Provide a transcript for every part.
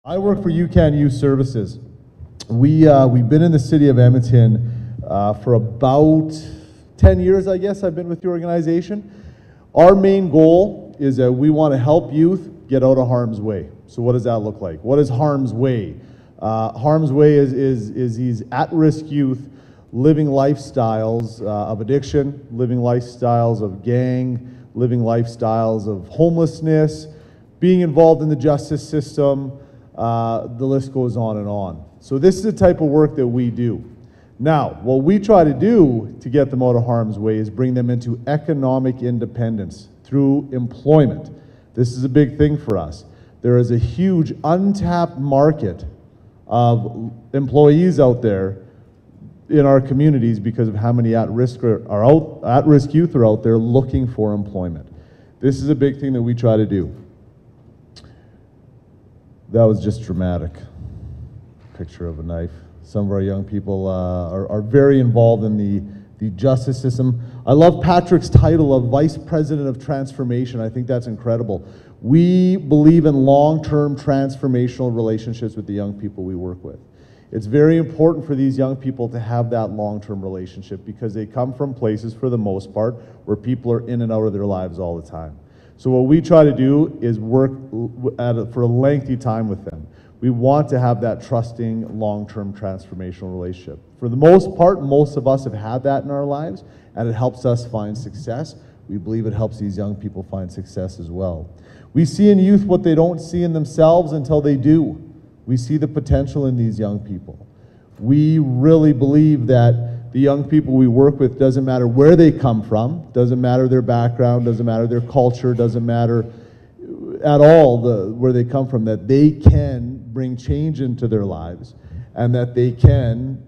I work for YOUCAN Youth Services. We've been in the city of Edmonton for about 10 years, I guess. I've been with the organization. Our main goal is that we want to help youth get out of harm's way. So what does that look like? What is harm's way? Harm's way is these at-risk youth living lifestyles of addiction, living lifestyles of gang, living lifestyles of homelessness, being involved in the justice system. The list goes on and on. So this is the type of work that we do. Now, what we try to do to get them out of harm's way is bring them into economic independence through employment. This is a big thing for us. There is a huge untapped market of employees out there in our communities because of how many at-risk youth are out there looking for employment. This is a big thing that we try to do. That was just dramatic. Picture of a knife. Some of our young people are very involved in the justice system. I love Patrick's title of Vice President of Transformation. I think that's incredible. We believe in long-term transformational relationships with the young people we work with. It's very important for these young people to have that long-term relationship because they come from places, for the most part, where people are in and out of their lives all the time. So what we try to do is work for a lengthy time with them. We want to have that trusting, long-term transformational relationship. For the most part, most of us have had that in our lives, and it helps us find success. We believe it helps these young people find success as well. We see in youth what they don't see in themselves until they do. We see the potential in these young people. We really believe that the young people we work with, doesn't matter where they come from, doesn't matter their background, doesn't matter their culture, doesn't matter at all where they come from, that they can bring change into their lives and that they can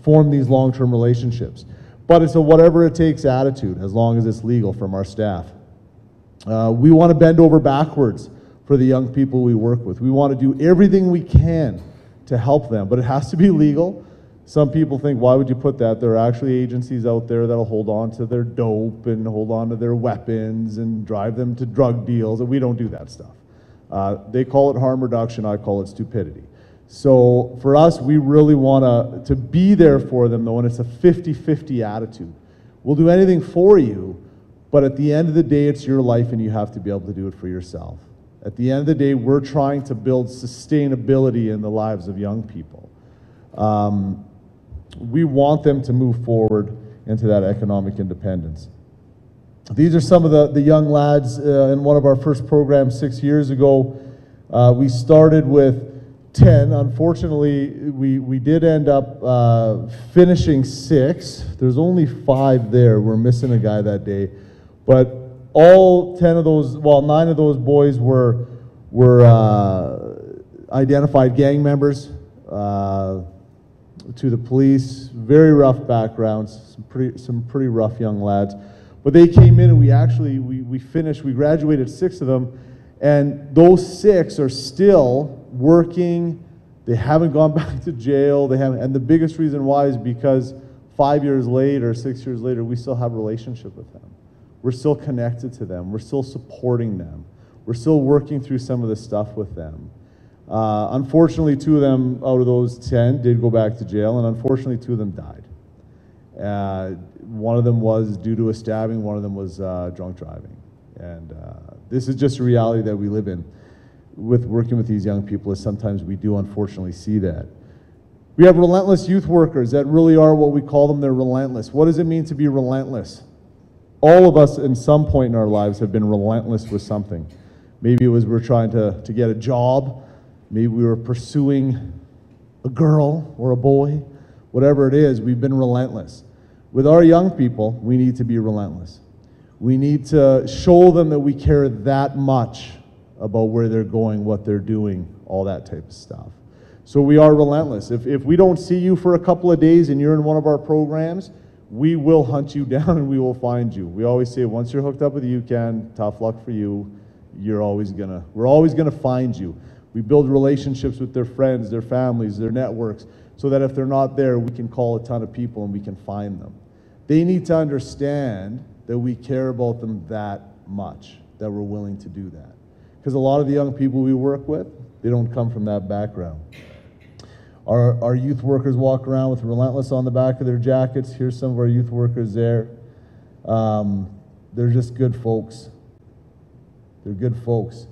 form these long-term relationships. But it's a whatever it takes attitude, as long as it's legal from our staff. We want to bend over backwards for the young people we work with. We want to do everything we can to help them, but it has to be legal. Some people think, why would you put that? There are actually agencies out there that'll hold on to their dope and hold on to their weapons and drive them to drug deals, and we don't do that stuff. They call it harm reduction, I call it stupidity. So for us, we really want to be there for them, though, and it's a 50-50 attitude. We'll do anything for you, but at the end of the day, it's your life and you have to be able to do it for yourself. At the end of the day, we're trying to build sustainability in the lives of young people. We want them to move forward into that economic independence. These are some of the young lads in one of our first programs 6 years ago. We started with 10. Unfortunately, we did end up finishing 6. There's only 5 there. We're missing a guy that day. But all 10 of those, well, 9 of those boys were identified gang members to the police. Very rough backgrounds, some pretty rough young lads. But they came in and we finished, we graduated 6 of them, and those 6 are still working. They haven't gone back to jail. And the biggest reason why is because 5 years later, 6 years later, we still have a relationship with them. We're still connected to them. We're still supporting them. We're still working through some of the stuff with them. Unfortunately, 2 of them out of those 10 did go back to jail, and unfortunately 2 of them died. One of them was due to a stabbing, one of them was drunk driving. And this is just a reality that we live in with working with these young people, is sometimes we do unfortunately see that. We have relentless youth workers that really are what we call them. They're relentless. What does it mean to be relentless? All of us in some point in our lives have been relentless with something. Maybe it was we're trying to get a job. Maybe we were pursuing a girl or a boy. Whatever it is, we've been relentless. With our young people, we need to be relentless. We need to show them that we care that much about where they're going, what they're doing, all that type of stuff. So we are relentless. If we don't see you for a couple of days and you're in one of our programs, we will hunt you down and we will find you. We always say, once you're hooked up with YOUCAN, tough luck for you. We're always gonna find you. We build relationships with their friends, their families, their networks, so that if they're not there, we can call a ton of people and we can find them. They need to understand that we care about them that much, that we're willing to do that. because a lot of the young people we work with, they don't come from that background. Our youth workers walk around with Relentless on the back of their jackets. Here's some of our youth workers there. They're just good folks. They're good folks.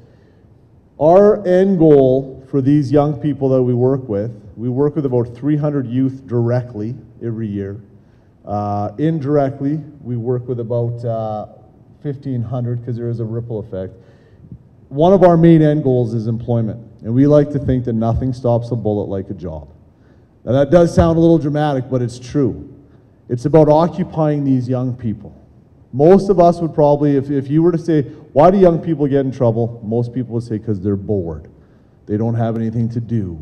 Our end goal for these young people that we work with about 300 youth directly every year. Indirectly, we work with about 1,500 because there is a ripple effect. One of our main end goals is employment, and we like to think that nothing stops a bullet like a job. Now that does sound a little dramatic, but it's true. It's about occupying these young people. Most of us would probably, if you were to say, why do young people get in trouble? Most people would say because they're bored. They don't have anything to do.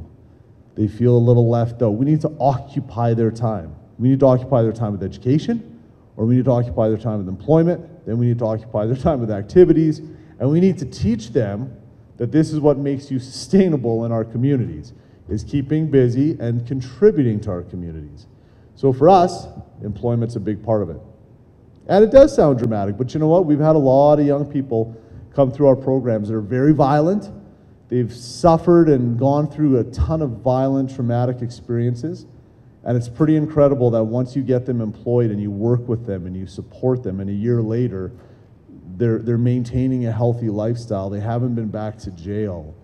They feel a little left out. We need to occupy their time. We need to occupy their time with education, or we need to occupy their time with employment, then we need to occupy their time with activities, and we need to teach them that this is what makes you sustainable in our communities, is keeping busy and contributing to our communities. So for us, employment's a big part of it. And it does sound dramatic, but you know what? We've had a lot of young people come through our programs that are very violent. They've suffered and gone through a ton of violent, traumatic experiences. And it's pretty incredible that once you get them employed and you work with them and you support them, and a year later, they're maintaining a healthy lifestyle. They haven't been back to jail.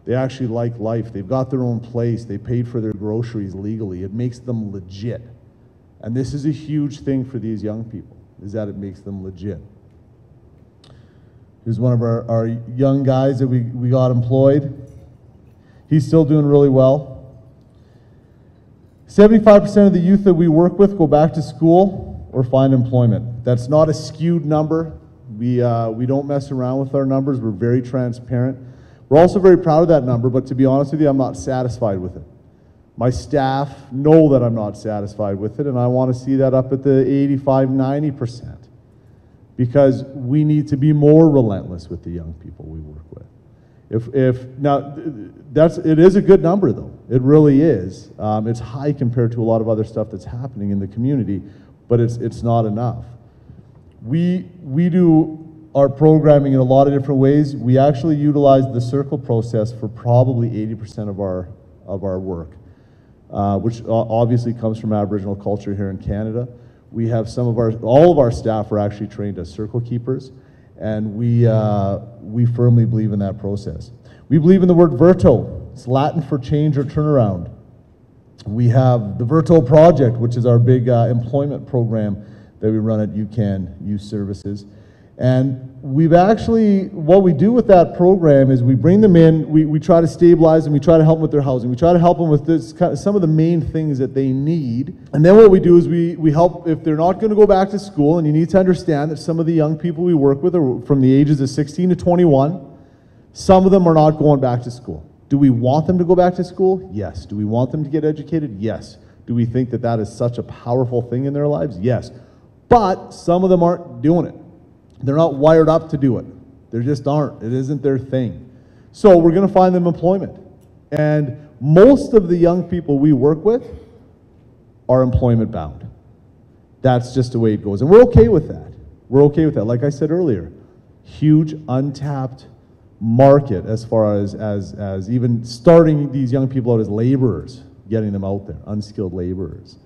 They actually like life. They've got their own place. They paid for their groceries legally. It makes them legit. And this is a huge thing for these young people, is that it makes them legit. Here's one of our young guys that we got employed. He's still doing really well. 75% of the youth that we work with go back to school or find employment. That's not a skewed number. We don't mess around with our numbers. We're very transparent. We're also very proud of that number, but to be honest with you, I'm not satisfied with it. My staff know that I'm not satisfied with it, and I want to see that up at the 85, 90%. Because we need to be more relentless with the young people we work with. It is a good number though. It really is. It's high compared to a lot of other stuff that's happening in the community, but it's not enough. We do our programming in a lot of different ways. We actually utilize the circle process for probably 80% of our work, which obviously comes from Aboriginal culture here in Canada. We have all of our staff are actually trained as circle keepers, and we firmly believe in that process. We believe in the word Verto. It's Latin for change or turnaround. We have the Verto Project, which is our big employment program that we run at YOUCAN Youth Services. And what we do with that program is we bring them in, we try to stabilize them, we try to help them with their housing, we try to help them with some of the main things that they need. And then what we do is we help, if they're not going to go back to school, and you need to understand that some of the young people we work with are from the ages of 16 to 21, some of them are not going back to school. Do we want them to go back to school? Yes. Do we want them to get educated? Yes. Do we think that that is such a powerful thing in their lives? Yes. But some of them aren't doing it. They're not wired up to do it. They just aren't. It isn't their thing. So we're going to find them employment. And most of the young people we work with are employment bound. That's just the way it goes. And we're okay with that. We're okay with that. Like I said earlier, huge untapped market as far as even starting these young people out as laborers, getting them out there, unskilled laborers.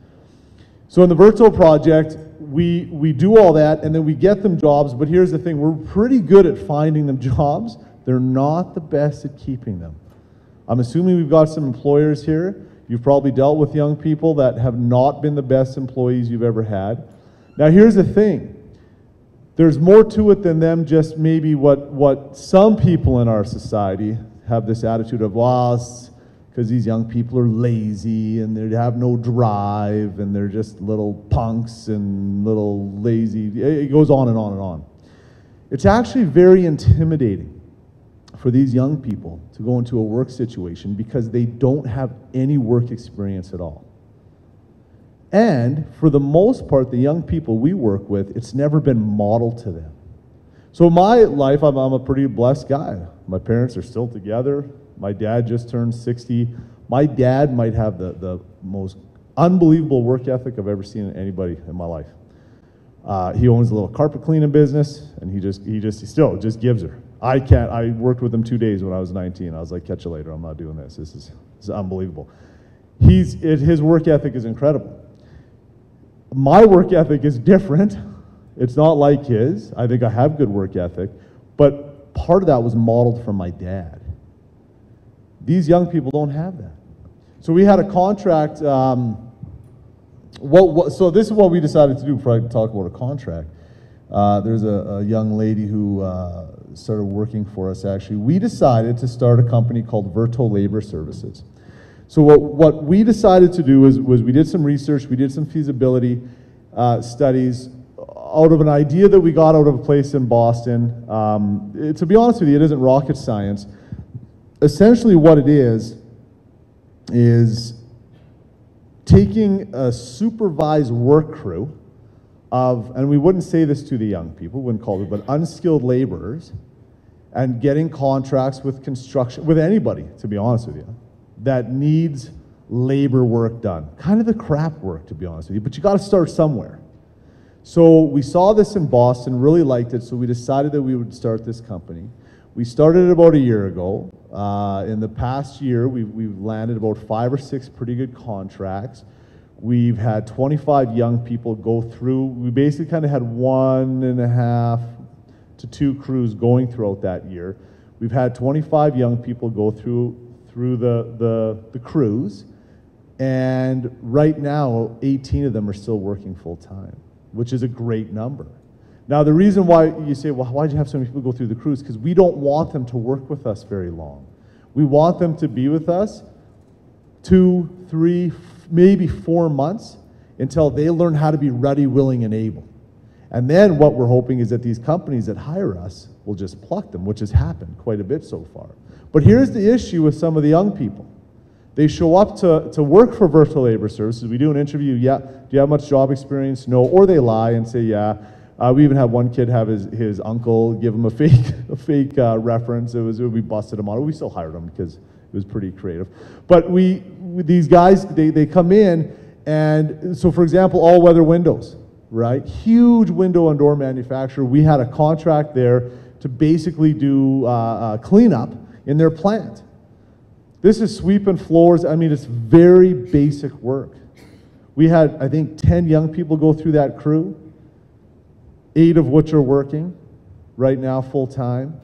So in the Verto Project, we do all that, and then we get them jobs, but here's the thing, we're pretty good at finding them jobs. They're not the best at keeping them. I'm assuming we've got some employers here. You've probably dealt with young people that have not been the best employees you've ever had. Now here's the thing, there's more to it than them just maybe what some people in our society have this attitude of, well, because these young people are lazy and they have no drive and they're just little punks and little lazy. It goes on and on and on. It's actually very intimidating for these young people to go into a work situation because they don't have any work experience at all. And for the most part, the young people we work with, it's never been modeled to them. So in my life, I'm a pretty blessed guy. My parents are still together. My dad just turned 60. My dad might have the most unbelievable work ethic I've ever seen in anybody in my life. He owns a little carpet cleaning business, and he still just gives her. I worked with him 2 days when I was 19. I was like, catch you later, I'm not doing this. This is unbelievable. His work ethic is incredible. My work ethic is different. It's not like his. I think I have good work ethic, but part of that was modeled from my dad. These young people don't have that. So we had a contract. So this is what we decided to do before I talk about a contract. There's a young lady who started working for us, actually. We decided to start a company called Virtual Labor Services. So what we decided to do was we did some research, we did some feasibility studies out of an idea that we got out of a place in Boston. To be honest with you, it isn't rocket science. Essentially what it is taking a supervised work crew of, and we wouldn't say this to the young people, we wouldn't call it, but unskilled laborers, and getting contracts with construction, with anybody, to be honest with you, that needs labor work done. Kind of the crap work, to be honest with you, but you got to start somewhere. So we saw this in Boston, really liked it, so we decided that we would start this company. We started it about a year ago. In the past year, we've landed about 5 or 6 pretty good contracts. We've had 25 young people go through. We basically kind of had 1.5 to 2 crews going throughout that year. We've had 25 young people go through the crews, and right now 18 of them are still working full time, which is a great number. Now the reason why you say, well, why'd you have so many people go through the crews? Because we don't want them to work with us very long. We want them to be with us 2, 3, maybe 4 months until they learn how to be ready, willing, and able. And then what we're hoping is that these companies that hire us will just pluck them, which has happened quite a bit so far. But here's the issue with some of the young people. They show up to work for Virtual Labor Services. We do an interview, yeah, do you have much job experience? No, or they lie and say, yeah. We even had one kid have his uncle give him a fake reference. We busted him on it. We still hired him because it was pretty creative. But these guys, they come in, and so for example, all-weather windows, right? Huge window and door manufacturer. We had a contract there to basically do cleanup in their plant. This is sweeping floors. I mean, it's very basic work. We had, I think, 10 young people go through that crew, 8 of which are working right now full time.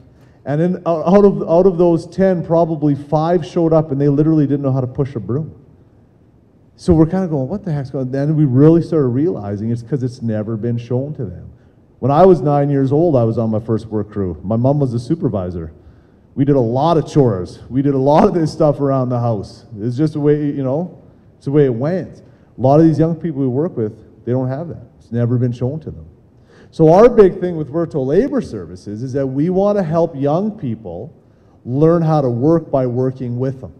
And then out of those 10, probably 5 showed up and they literally didn't know how to push a broom. So we're kind of going, what the heck's going on? Then we really started realizing it's because it's never been shown to them. When I was 9 years old, I was on my first work crew. My mom was a supervisor. We did a lot of chores. We did a lot of this stuff around the house. It's just the way, it's the way it went. A lot of these young people we work with, they don't have that. It's never been shown to them. So our big thing with Virtual Labor Services is that we want to help young people learn how to work by working with them.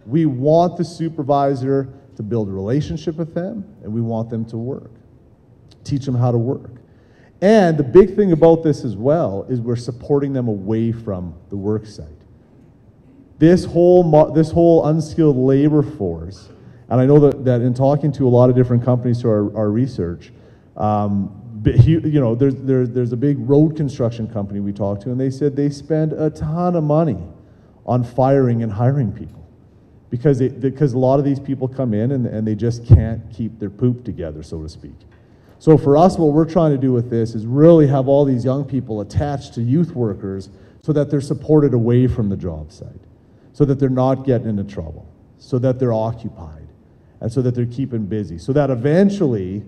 We want the supervisor to build a relationship with them, and we want them to work. Teach them how to work. And the big thing about this as well is we're supporting them away from the work site. This whole unskilled labor force, and I know that in talking to a lot of different companies through our research, there's a big road construction company we talked to, and they said they spend a ton of money on firing and hiring people because a lot of these people come in and they just can't keep their poop together, so to speak. So for us, what we're trying to do with this is really have all these young people attached to youth workers so that they're supported away from the job site, so that they're not getting into trouble, so that they're occupied, and so that they're keeping busy, so that eventually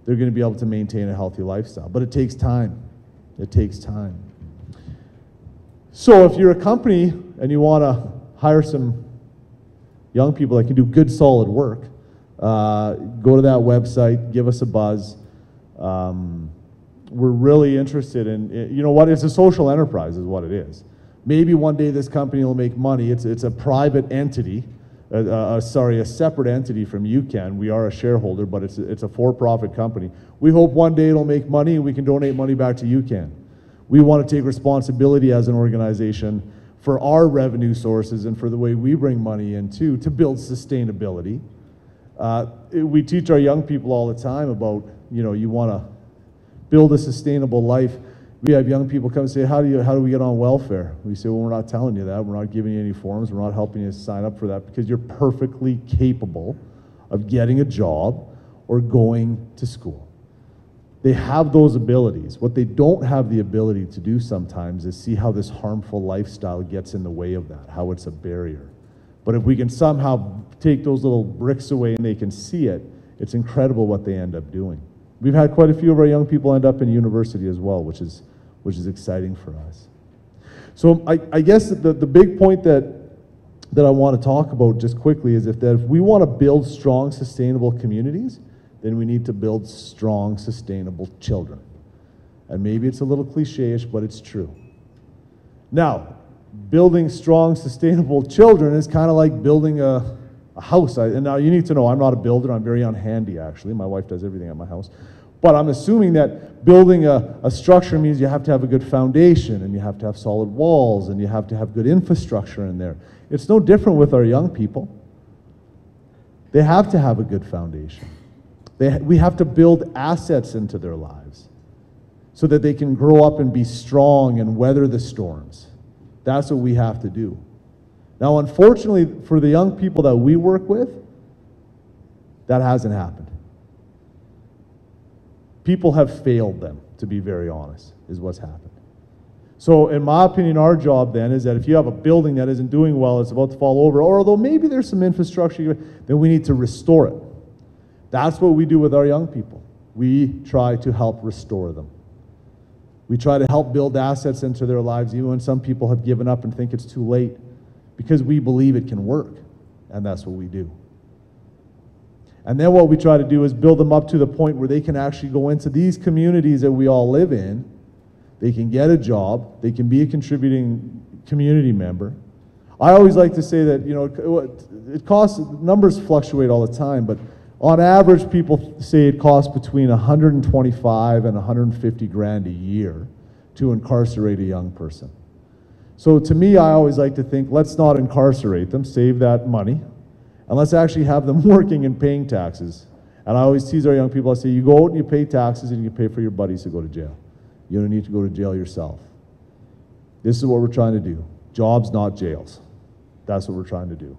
they're going to be able to maintain a healthy lifestyle. But it takes time. It takes time. So if you're a company and you want to hire some young people that can do good, solid work, go to that website, give us a buzz. We're really interested in, it's a social enterprise is what it is. Maybe one day this company will make money. It's a private entity, a separate entity from YOUCAN. We are a shareholder, but it's a for-profit company. We hope one day it'll make money and we can donate money back to YOUCAN. We want to take responsibility as an organization for our revenue sources and for the way we bring money in too, to build sustainability. We teach our young people all the time about, you want to build a sustainable life. We have young people come and say, how do we get on welfare? We say, well, we're not telling you that. We're not giving you any forms. We're not helping you sign up for that, because you're perfectly capable of getting a job or going to school. They have those abilities. What they don't have the ability to do sometimes is see how this harmful lifestyle gets in the way of that, how it's a barrier. But if we can somehow take those little bricks away and they can see it, it's incredible what they end up doing. We've had quite a few of our young people end up in university as well, which is exciting for us. So I guess the big point that I want to talk about just quickly is if we want to build strong, sustainable communities, then we need to build strong, sustainable children. And maybe it's a little cliche-ish, but it's true. Now, building strong, sustainable children is kind of like building a house. And now you need to know, I'm not a builder. I'm very unhandy, actually. My wife does everything at my house. But I'm assuming that building a structure means you have to have a good foundation, and you have to have solid walls, and you have to have good infrastructure in there. It's no different with our young people. They have to have a good foundation. We have to build assets into their lives so that they can grow up and be strong and weather the storms. That's what we have to do. Now, unfortunately, for the young people that we work with, that hasn't happened. People have failed them, to be very honest, is what's happened. So in my opinion, our job then is that if you have a building that isn't doing well, it's about to fall over, or although maybe there's some infrastructure, then we need to restore it. That's what we do with our young people. We try to help restore them. We try to help build assets into their lives, even when some people have given up and think it's too late, because we believe it can work, and that's what we do. And then what we try to do is build them up to the point where they can actually go into these communities that we all live in. They can get a job. They can be a contributing community member. I always like to say that, you know, it costs, numbers fluctuate all the time, but on average, people say it costs between 125 and 150 grand a year to incarcerate a young person. So to me, I always like to think, let's not incarcerate them, save that money, and let's actually have them working and paying taxes. And I always tease our young people, I say, you go out and you pay taxes and you pay for your buddies to go to jail. You don't need to go to jail yourself. This is what we're trying to do. Jobs, not jails. That's what we're trying to do.